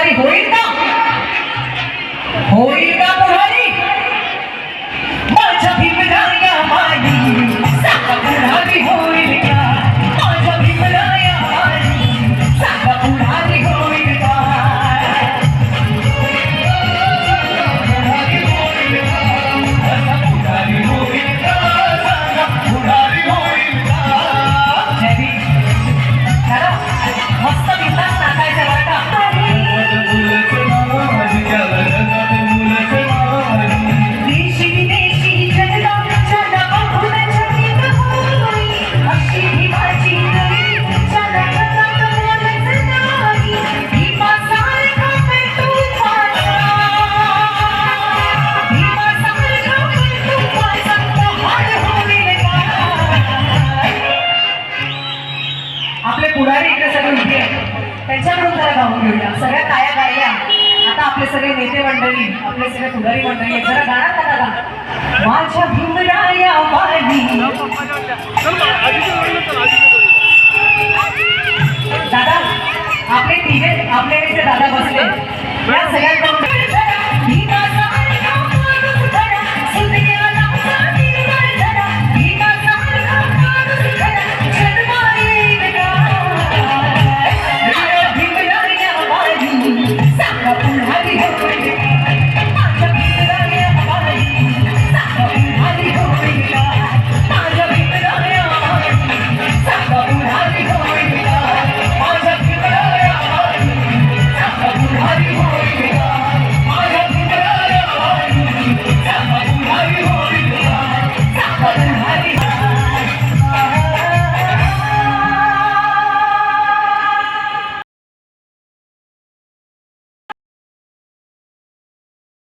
पुढारी होईल का? होईल का पुढारी? माझ्या भीमराया माई सांगा पुढारी होईल का? माझ्या भीमराया माई सांगा पुढारी होईल का? पुढारी होईल का? सांगा पुढारी होईल का? मस्त दिवसात टाकायचं वाटा देशी विदेशी जगदाच्या नावापुराच्या होई अशी भीमाची गरी जगतात बोलायचं नाही भीमासारखा पेटूपाचा भीमासारखा पेटूपाचा पहाड होईल का? आपले पुढारी इकडे सगळे उभे आहेत त्यांच्याकडून जरा गाऊन घेऊया सगळ्या ताया गायल्या आता आपले सगळे नेते मंडळी आपले सगळे पुढारी मंडळी जरा गाणार का दादा माझ्या भीमराया माई दादा आपले तिघे आपले इथे दादा बसले या सगळ्यांकडून